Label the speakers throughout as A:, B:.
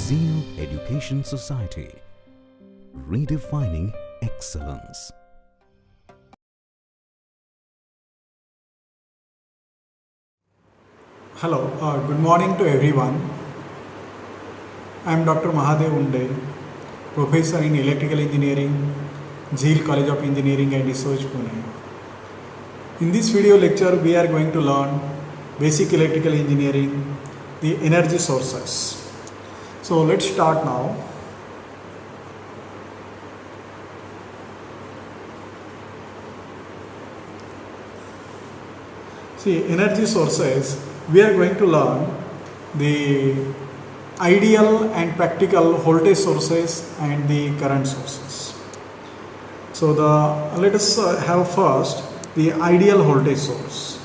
A: Zeal Education Society, redefining excellence.
B: Hello, good morning to everyone. I am Dr. Mahadev Unde, Professor in Electrical Engineering, Zeal College of Engineering and Research, Pune. In this video lecture, we are going to learn basic electrical engineering, the energy sources. So let's start now. See, energy sources, we are going to learn the ideal and practical voltage sources and the current sources. So let us have first the ideal voltage source.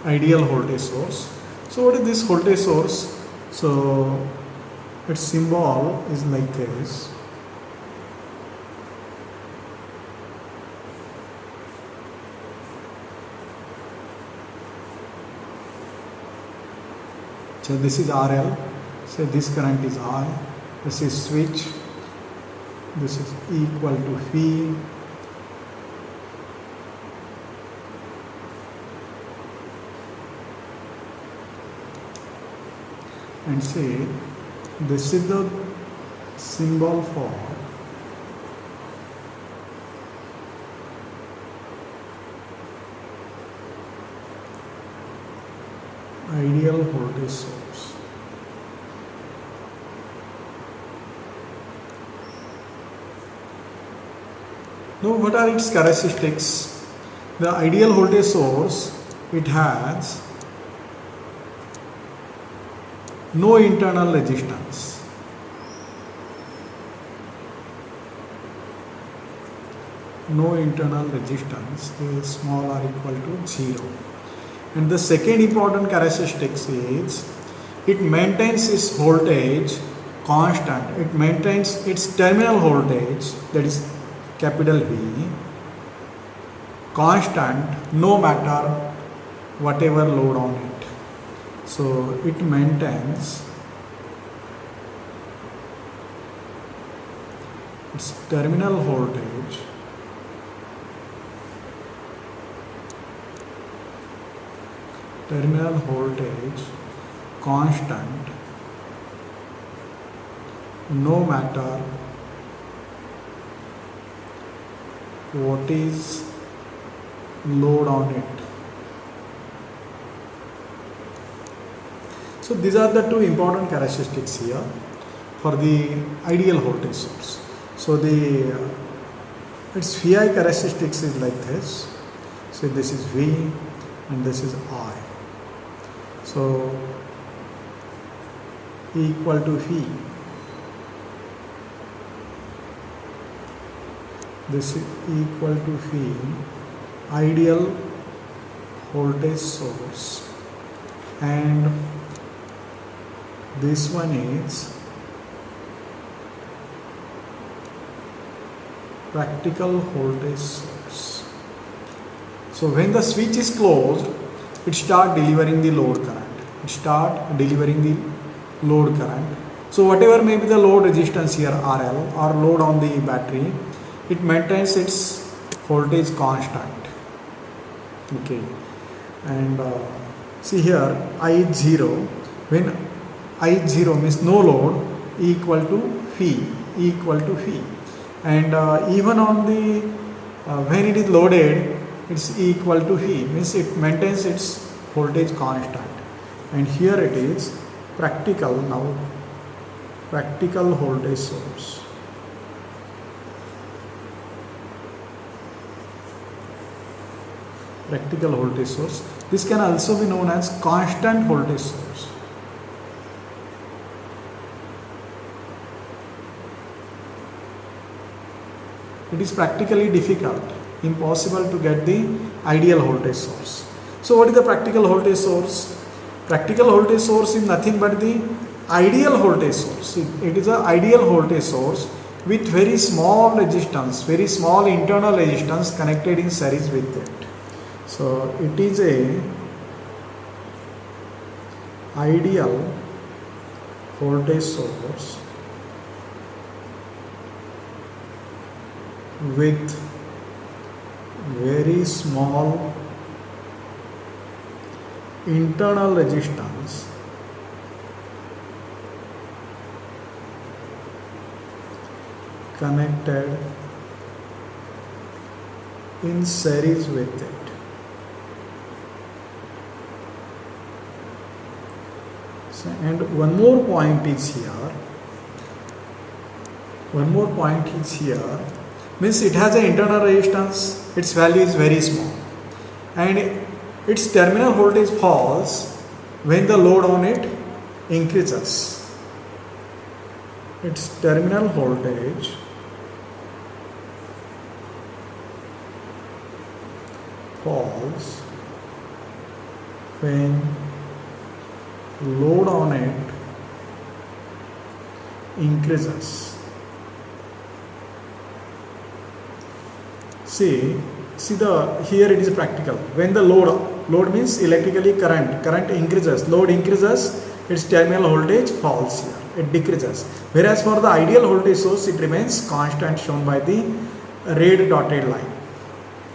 B: Ideal voltage source. So what is this voltage source? So its symbol is like this. So this is RL. So this current is I. This is switch. This is equal to V. And say this is the symbol for ideal voltage source. Now what are its characteristics? The ideal voltage source, it has no internal resistance. No internal resistance is small r equal to 0. And the second important characteristics is it maintains its voltage constant. It maintains its terminal voltage, that is capital V, constant no matter whatever load on it. So it maintains its terminal voltage constant no matter what is load on it. So these are the two important characteristics here for the ideal voltage source. So its VI characteristics is like this. So this is V and this is I. So E equal to V. This is equal to V, ideal voltage source, and this one is practical voltage source. So when the switch is closed, it starts delivering the load current. So whatever may be the load resistance here, RL, or load on the battery, it maintains its voltage constant. Okay, and see here I is 0. When I is 0 means no load, E equal to V, and even on the when it is loaded, it's E equal to V, means it maintains its voltage constant. And here it is practical voltage source. Practical voltage source. This can also be known as constant voltage source. It is practically difficult, impossible to get the ideal voltage source. So what is the practical voltage source? Practical voltage source is nothing but the ideal voltage source. It is an ideal voltage source with very small resistance, very small internal resistance connected in series with it. So it is a ideal voltage source with very small internal resistance connected in series with it. So, and one more point is here. One more point is here. Means it has an internal resistance. Its value is very small, and its terminal voltage falls when the load on it increases. Its terminal voltage falls when load on it increases. See the here it is practical. When the load means electrically current increases, load increases, its terminal voltage falls here, it decreases. Whereas for the ideal voltage source, it remains constant, shown by the red dotted line,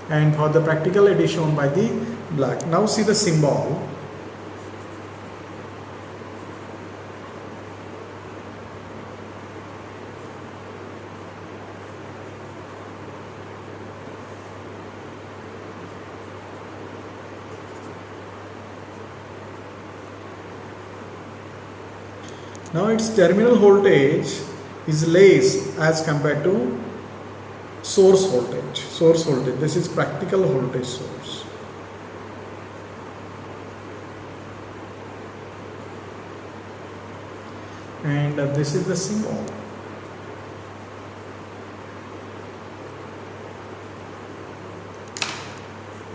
B: and for the practical it is shown by the black. Now see the symbol. Now its terminal voltage is less as compared to source voltage. This is practical voltage source. And this is the symbol.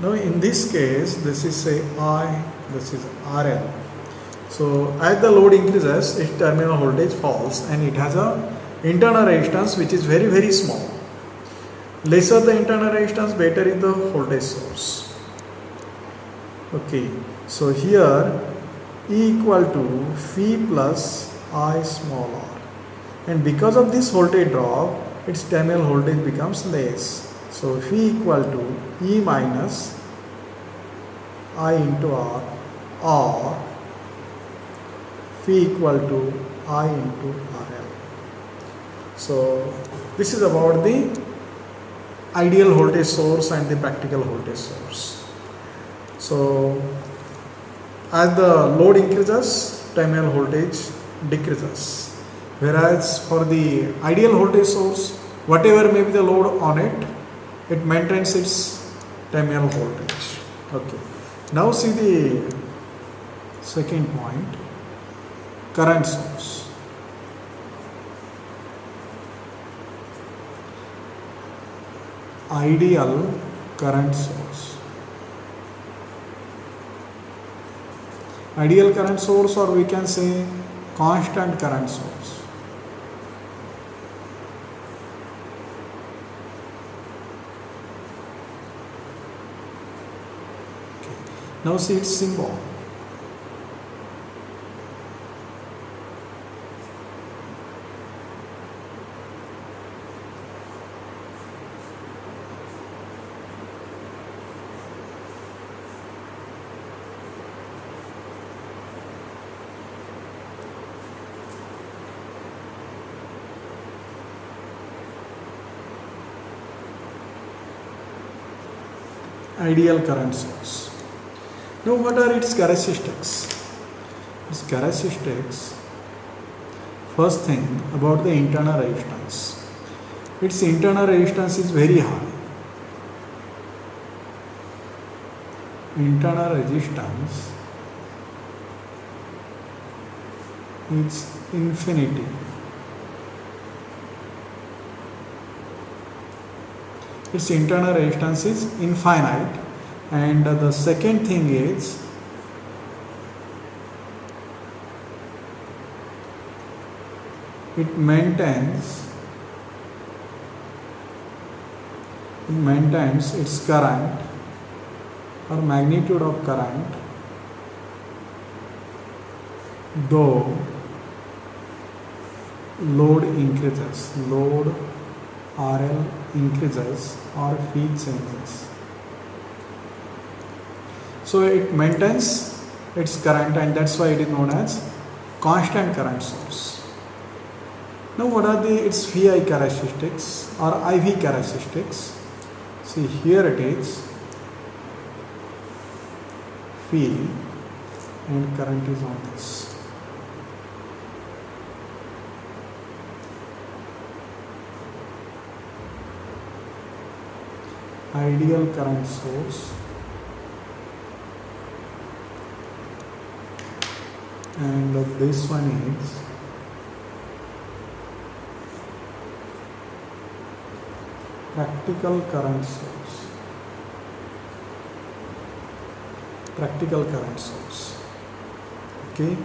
B: Now in this case, this is say I, this is RL. So as the load increases, its terminal voltage falls, and it has a internal resistance which is very small. Lesser the internal resistance, better is the voltage source. Okay, so here E equal to Phi plus I small r, and because of this voltage drop, its terminal voltage becomes less. So Phi equal to E minus I into R, or Phi equal to I into RL. So this is about the ideal voltage source and the practical voltage source. So as the load increases, terminal voltage decreases. Whereas for the ideal voltage source, whatever may be the load on it, it maintains its terminal voltage. Okay. Now see the second point. Current source. Ideal current source. Ideal current source, or we can say constant current source. Okay. Now see its symbol. Ideal current source. Now what are its characteristics? Its characteristics, first thing about the internal resistance. Its internal resistance is very high. Internal resistance is infinity. Its internal resistance is infinite, and the second thing is it maintains it maintains its current or magnitude of current though load increases, load RL increases or phi changes. So it maintains its current, and that's why it is known as constant current source. Now what are its phi characteristics or IV characteristics? See, here it is phi and current is on this. Ideal current source and this one is practical current source. Practical current source. Okay.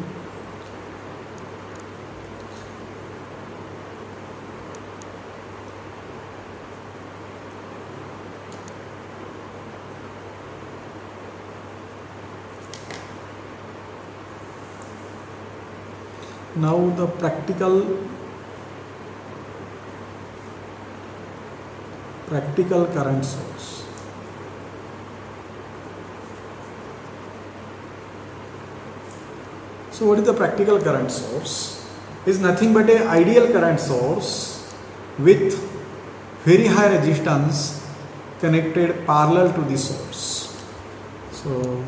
B: Now the practical current source. So what is the practical current source? Is nothing but a ideal current source with very high resistance connected parallel to the source. So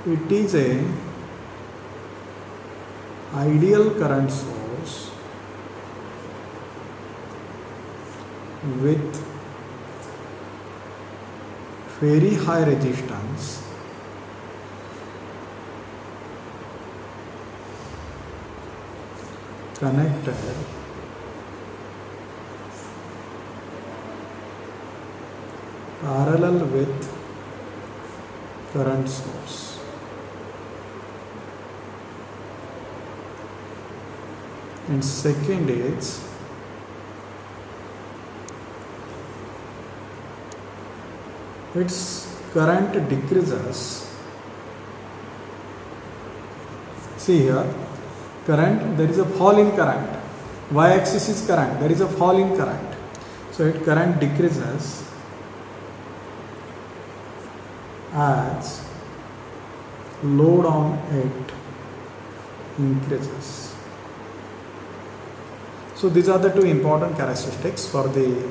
B: it is a ideal current source with very high resistance connected parallel with current source. And second is its current decreases. See here, current, there is a fall in current. Y-axis is current, there is a fall in current. So its current decreases as load on it increases. So these are the two important characteristics for the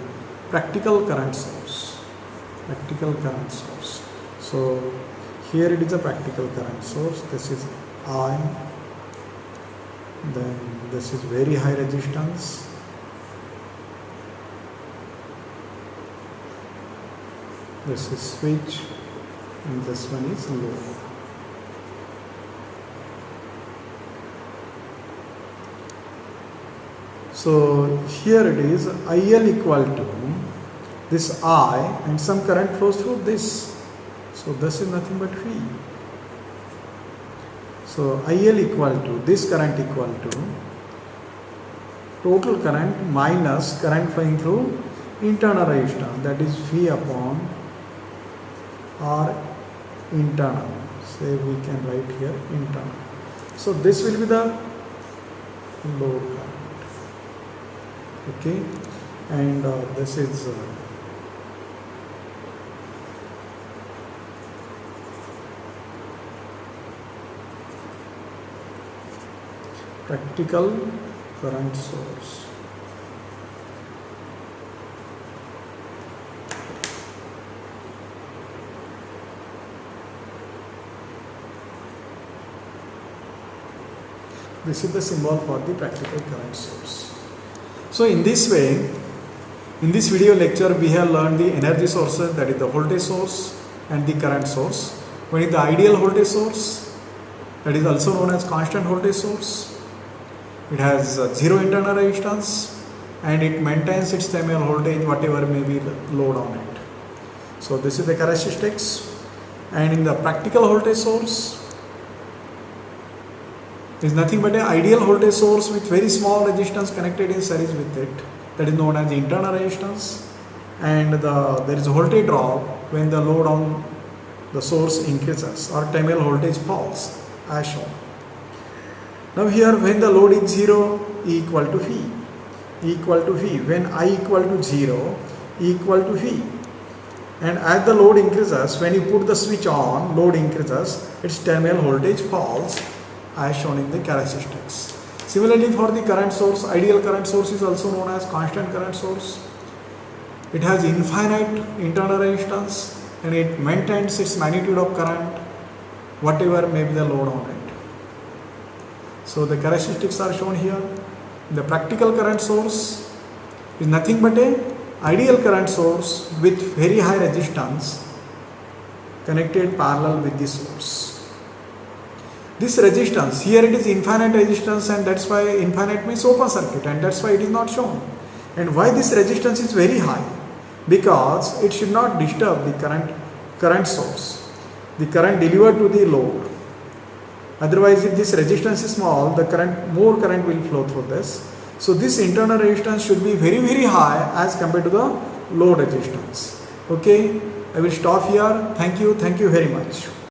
B: practical current source. Practical current source. So here it is a practical current source. This is I. Then this is very high resistance. This is switch, and this one is load. So here it is IL equal to this I and some current flows through this. So this is nothing but phi. So IL equal to this current equal to total current minus current flowing through internal resistance, that is phi upon R internal. Say we can write here internal. So this will be the load current. Okay, and this is practical current source. This is the symbol for the practical current source. So in this way, in this video lecture, we have learned the energy sources, that is the voltage source and the current source. One is the ideal voltage source, that is also known as constant voltage source. It has zero internal resistance and it maintains its terminal voltage whatever may be load on it. So this is the characteristics. And in the practical voltage source, is nothing but an ideal voltage source with very small resistance connected in series with it, that is known as the internal resistance. and there is a voltage drop when the load on the source increases or terminal voltage falls as shown. Now here when the load is 0, E equal to V. E equal to V. When I equal to 0, E equal to V. And as the load increases, when you put the switch on, load increases, its terminal voltage falls as shown in the characteristics. Similarly for the current source, ideal current source is also known as constant current source. It has infinite internal resistance and it maintains its magnitude of current whatever may be the load on it. So the characteristics are shown here. The practical current source is nothing but a ideal current source with very high resistance connected parallel with the source. This resistance, here it is infinite resistance, and that's why infinite means open circuit, and that's why it is not shown. And why this resistance is very high? Because it should not disturb the current source, the current delivered to the load. Otherwise, if this resistance is small, more current will flow through this. So this internal resistance should be very, very high as compared to the load resistance. Okay, I will stop here. Thank you very much.